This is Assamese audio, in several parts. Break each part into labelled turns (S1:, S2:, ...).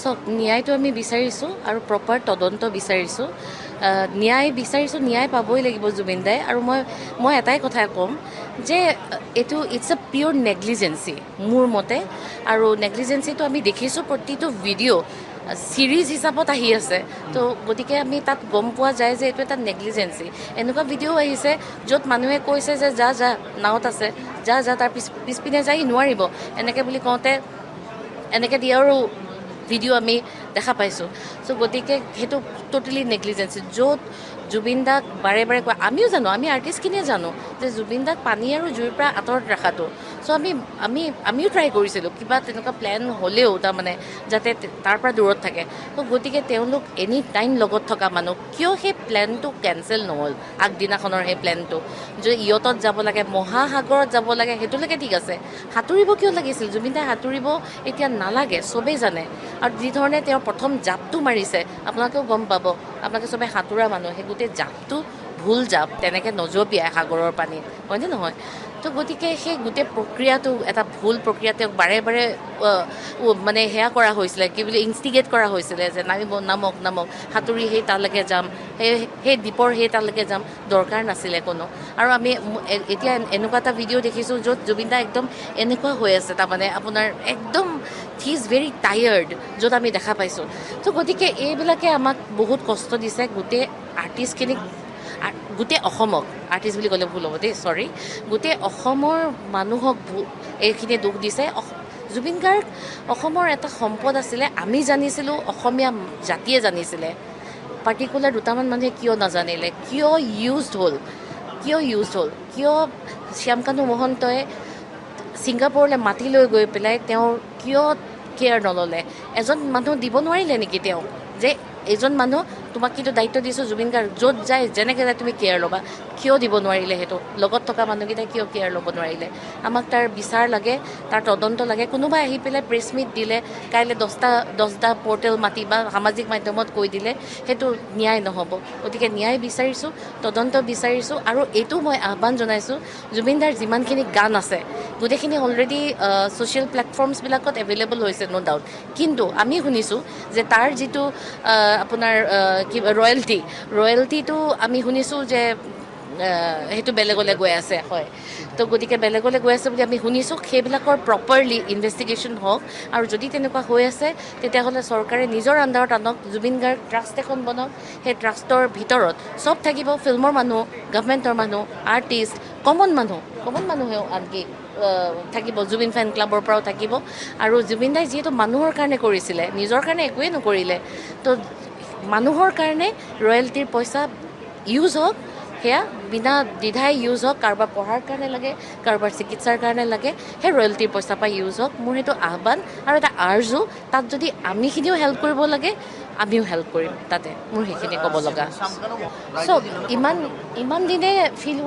S1: চক ন্যায়টো আমি বিচাৰিছোঁ আৰু প্ৰপাৰ তদন্ত বিচাৰিছোঁ ন্যায় পাবই লাগিব জুবিন দাই আৰু মই এটাই কথা ক'ম যে এইটো ইটছ এ পিয়'ৰ নেগলিজেঞ্চি মোৰ মতে আৰু নেগলিজেঞ্চিটো আমি দেখিছোঁ প্ৰতিটো ভিডিঅ' ছিৰিজ হিচাপত আহি আছে তো গতিকে আমি তাত গম পোৱা যায় যে এইটো এটা নেগলিজেঞ্চি এনেকুৱা ভিডিঅ' আহিছে য'ত মানুহে কৈছে যে যা নাৱত আছে যা তাৰ পিছপিনে যাই নোৱাৰিব এনেকৈ বুলি কওঁতে এনেকৈ দিয়াৰো ভিডিঅ' আমি দেখা পাইছোঁ চ' গতিকে সেইটো ট'টেলি নেগলিজেঞ্চি য'ত জুবিন দাক বাৰে কয় আমিও জানো আমি আৰ্টিষ্টখিনিয়ে জানো যে জুবিন দাক পানী আৰু জুইৰ পৰা আঁতৰত ৰখাটো চ' আমিও ট্ৰাই কৰিছিলোঁ কিবা তেনেকুৱা প্লেন হ'লেও তাৰমানে যাতে তাৰ পৰা দূৰত থাকে ত' গতিকে তেওঁলোক এনি টাইম লগত থকা মানুহ কিয় সেই প্লেনটো কেঞ্চেল নহ'ল আগদিনাখনৰ সেই প্লেনটো যে ইয়তত যাব লাগে মহাসাগৰত যাব লাগে সেইটোলৈকে ঠিক আছে সাঁতুৰিব কিয় লাগিছিল জুবিন দাই সাঁতুৰিব এতিয়া নালাগে চবেই জানে আৰু যিধৰণে তেওঁ প্ৰথম জাপটো মাৰিছে আপোনালোকেও গম পাব আপোনালোকে চবে সাঁতোৰা মানুহ সেই গোটেই জাপটো ভুল জাপ তেনেকৈ নজপিয়াই সাগৰৰ পানীত হয়নে নহয় তো গতিকে সেই গোটেই প্ৰক্ৰিয়াটো এটা ভুল প্ৰক্ৰিয়া তেওঁক বাৰে মানে সেয়া কৰা হৈছিলে কি বুলি ইনষ্টিগেট কৰা হৈছিলে যে নামক সাঁতুৰি সেই তালৈকে যাম সেই দ্বীপৰ সেই তালৈকে যাম দৰকাৰ নাছিলে কোনো আৰু আমি এতিয়া এনেকুৱা এটা ভিডিঅ' দেখিছোঁ য'ত জুবিন দা একদম এনেকুৱা হৈ আছে তাৰমানে আপোনাৰ একদম হি ইজ ভেৰি টায়াৰ্ড য'ত আমি দেখা পাইছোঁ তো গতিকে এইবিলাকে আমাক বহুত কষ্ট দিছে গোটেই আৰ্টিষ্টখিনিক গোটেই অসমক আৰ্টিষ্ট বুলি ক'লে ভুল হ'ব দেই চৰি গোটেই অসমৰ মানুহক এইখিনি দুখ দিছে জুবিন গাৰ্গ অসমৰ এটা সম্পদ আছিলে আমি জানিছিলোঁ অসমীয়া জাতিয়ে জানিছিলে পাৰ্টিকুলাৰ দুটামান মানুহে কিয় নাজানিলে কিয় ইউজড হ'ল কিয় শ্যামকানু মহন্তই ছিংগাপুৰলৈ মাতি লৈ গৈ পেলাই তেওঁৰ কিয় কেয়াৰ নল'লে এজন মানুহ দিব নোৱাৰিলে নেকি তেওঁ যে এজন মানুহ তোমাক কিন্তু দায়িত্ব দিছোঁ জুবিন গাৰ্গ য'ত যায় যেনেকৈ যায় তুমি কেয়াৰ ল'বা কিয় দিব নোৱাৰিলে সেইটো লগত থকা মানুহকেইটাই কিয় কেয়াৰ ল'ব নোৱাৰিলে আমাক তাৰ বিচাৰ লাগে তাৰ তদন্ত লাগে কোনোবাই আহি পেলাই প্ৰেছ মিট দিলে কাইলৈ 10টা পৰ্টেল মাতি বা সামাজিক মাধ্যমত কৈ দিলে সেইটো ন্যায় নহ'ব গতিকে ন্যায় বিচাৰিছোঁ তদন্ত বিচাৰিছোঁ আৰু এইটো মই আহ্বান জনাইছোঁ জুবিন দাৰ যিমানখিনি গান আছে গোটেইখিনি অলৰেডি ছ'চিয়েল প্লেটফৰ্মছবিলাকত এভেইলেবল হৈছে ন' ডাউট কিন্তু আমি শুনিছোঁ যে তাৰ যিটো আপোনাৰ কি ৰয়েলটিটো আমি শুনিছোঁ যে সেইটো বেলেগলৈ গৈ আছে হয় তো গতিকে বেলেগলৈ গৈ আছে বুলি আমি শুনিছোঁ সেইবিলাকৰ প্ৰপাৰলি ইনভেষ্টিগেশ্যন হওক আৰু যদি তেনেকুৱা হৈ আছে তেতিয়াহ'লে চৰকাৰে নিজৰ আণ্ডাৰত আনক জুবিন গাৰ্গ ট্ৰাষ্ট এখন বনাওক সেই ট্ৰাষ্টৰ ভিতৰত চব থাকিব ফিল্মৰ মানুহ গভমেণ্টৰ মানুহ আৰ্টিষ্ট কমন মানুহেও আনকি থাকিব জুবিন ফেন ক্লাবৰ পৰাও থাকিব আৰু জুবিন দাই যিহেতু মানুহৰ কাৰণে কৰিছিলে নিজৰ কাৰণে একোৱেই নকৰিলে তো মানুহৰ কাৰণে ৰয়েলটিৰ পইচা ইউজ হওক সেয়া বিনা দ্বিধাই ইউজ হওক কাৰোবাৰ পঢ়াৰ কাৰণে লাগে কাৰোবাৰ চিকিৎসাৰ কাৰণে লাগে সেই ৰয়েলটিৰ পইচা পৰা ইউজ হওক মোৰ সেইটো আহ্বান আৰু এটা আৰ্জু তাত যদি আমিখিনিও হেল্প কৰিব লাগে আমিও হেল্প কৰিম তাতে মোৰ সেইখিনি ক'ব লগা চ' ইমান দিনে ফিল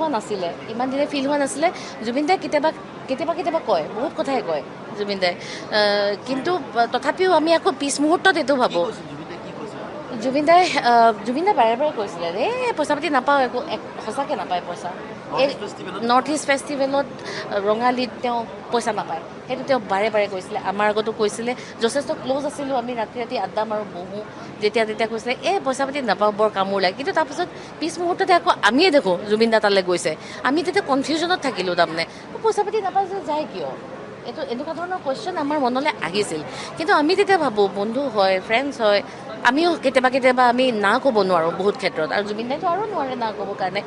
S1: হোৱা নাছিলে জুবিন দাই কেতিয়াবা কয় বহুত কথাই কয় জুবিন দাই কিন্তু তথাপিও আমি আকৌ পিছ মুহূৰ্তত এইটো ভাবোঁ জুবিন দাই বাৰে কৈছিলে পইচা পাতি নাপাওঁ সঁচাকৈ নাপায় পইচা এই নৰ্থ ইষ্ট ফেষ্টিভেলত ৰঙালীত তেওঁ পইচা নাপায় সেইটো তেওঁ বাৰে কৈছিলে আমাৰ আগতো কৈছিলে যথেষ্ট ক্ল'জ আছিলোঁ আমি ৰাতি আড্ডা মাৰোঁ বহোঁ যেতিয়া কৈছিলে পইচা পাতি নাপাওঁ বৰ কামোৰ লাগে কিন্তু তাৰপিছত পিছ মুহূৰ্ততে আকৌ আমিয়ে দেখোঁ জুবিন দা তালৈ গৈছে আমি তেতিয়া কনফিউজনত থাকিলোঁ তাৰমানে পইচা পাতি নাপায় যে যায় কিয় এইটো এনেকুৱা ধৰণৰ কুৱেশ্যন আমাৰ মনলৈ আহিছিল কিন্তু আমি তেতিয়া ভাবোঁ বন্ধু হয় ফ্ৰেণ্ডছ হয় আমিও কেতিয়াবা আমি না ক'ব নোৱাৰোঁ বহুত ক্ষেত্ৰত আৰু জুবিন দাইতো আৰু নোৱাৰে না ক'ব কাৰণে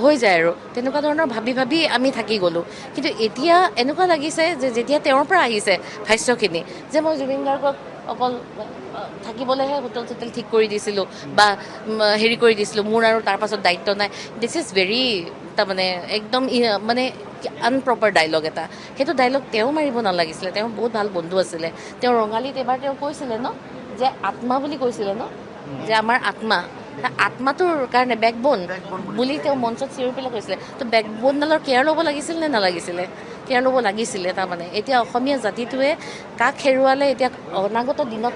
S1: হৈ যায় আৰু তেনেকুৱা ধৰণৰ ভাবি আমি থাকি গ'লোঁ কিন্তু এতিয়া এনেকুৱা লাগিছে যে যেতিয়া তেওঁৰ পৰা আহিছে ভাষ্যখিনি যে মই জুবিন গাৰ্গক অকল থাকিবলৈহে হোটেল চোটেল ঠিক কৰি দিছিলোঁ বা হেৰি কৰি দিছিলোঁ মোৰ আৰু তাৰ পাছত দায়িত্ব নাই দিছ ইজ ভেৰি তাৰমানে একদম মানে আনপ্ৰপাৰ ডাইলগ এটা সেইটো ডাইলগ তেওঁ মাৰিব নালাগিছিলে তেওঁ বহুত ভাল বন্ধু আছিলে তেওঁ ৰঙালীত এবাৰ তেওঁ কৈছিলে ন যে আত্মা বুলি কৈছিলে ন যে আমাৰ আত্মাটোৰ কাৰণে বেকবোন বুলি তেওঁ মঞ্চত চিঞৰি পেলাই কৈছিলে তো বেকবোনডালৰ কেয়াৰ ল'ব লাগিছিল নে নালাগিছিলে কেয়াৰ ল'ব লাগিছিলে তাৰমানে এতিয়া অসমীয়া জাতিটোৱে কাক হেৰুৱালে এতিয়া অনাগত দিনত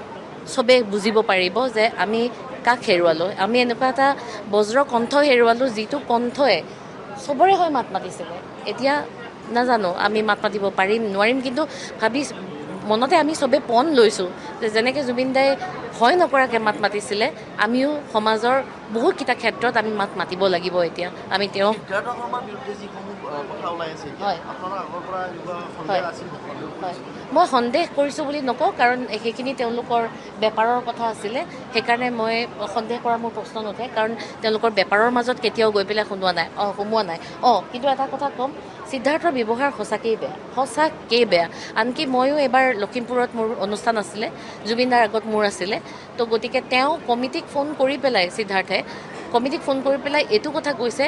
S1: চবেই বুজিব পাৰিব যে আমি কাক হেৰুৱালোঁ আমি এনেকুৱা এটা বজ্ৰ কণ্ঠ হেৰুৱালোঁ যিটো কণ্ঠই চবৰে মাত মাতিছিলে এতিয়া নাজানো আমি মাত মাতিব পাৰিম নোৱাৰিম কিন্তু মনতে আমি চবেই পণ লৈছোঁ যে যেনেকৈ জুবিন দাই ভয় নকৰাকৈ মাত মাতিছিলে আমিও সমাজৰ বহুতকেইটা ক্ষেত্ৰত আমি মাত মাতিব লাগিব এতিয়া আমি তেওঁ হয় মই সন্দেহ কৰিছোঁ বুলি নকওঁ কাৰণ সেইখিনি তেওঁলোকৰ বেপাৰৰ কথা আছিলে সেইকাৰণে মই সন্দেহ কৰা মোৰ প্ৰশ্ন নুঠে কাৰণ তেওঁলোকৰ বেপাৰৰ মাজত কেতিয়াও গৈ পেলাই সোমোৱা নাই কিন্তু এটা কথা ক'ম সিদ্ধাৰ্থৰ ব্যৱহাৰ সঁচাকেই বেয়া আনকি ময়ো এবাৰ লখিমপুৰত মোৰ অনুষ্ঠান আছিলে জুবিনদাৰ আগত মোৰ আছিলে তো গতিকে তেওঁ কমিটিক ফোন কৰি পেলাই সিদ্ধাৰ্থে কমিটিক ফোন কৰি পেলাই এইটো কথা কৈছে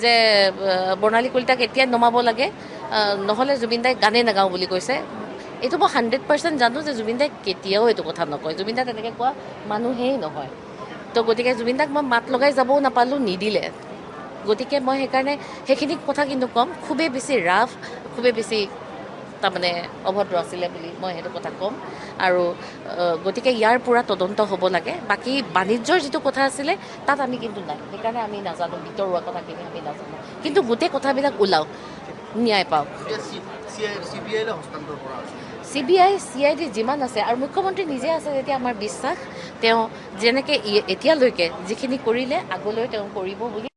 S1: যে বৰ্ণালী কলিতাক এতিয়া নমাব লাগে নহ'লে জুবিন দাই গানেই নাগাওঁ বুলি কৈছে এইটো মই 100% জানো যে জুবিন দাই কেতিয়াও এইটো কথা নকয় জুবিন দাই তেনেকৈ কোৱা মানুহেই নহয় তো গতিকে জুবিন দাক মই মাত লগাই যাবও নাপালোঁ নিদিলে গতিকে মই সেইকাৰণে সেইখিনি কথা কিন্তু ক'ম খুবেই বেছি ৰাফ খুবেই বেছি তাৰমানে অভদ্ৰ আছিলে বুলি মই সেইটো কথা ক'ম আৰু গতিকে ইয়াৰ পূৰা তদন্ত হ'ব লাগে বাকী বাণিজ্যৰ যিটো কথা আছিলে তাত আমি কিন্তু নাই সেইকাৰণে আমি নাজানো ভিতৰুৱা কথাখিনি আমি নাজানো কিন্তু গোটেই কথাবিলাক ওলাওক ন্যায় পাওক CBI CID যিমান আছে আৰু মুখ্যমন্ত্ৰী নিজে আছে যেতিয়া আমাৰ বিশ্বাস তেওঁ যেনেকৈ এতিয়ালৈকে যিখিনি কৰিলে আগলৈ তেওঁ কৰিব বুলি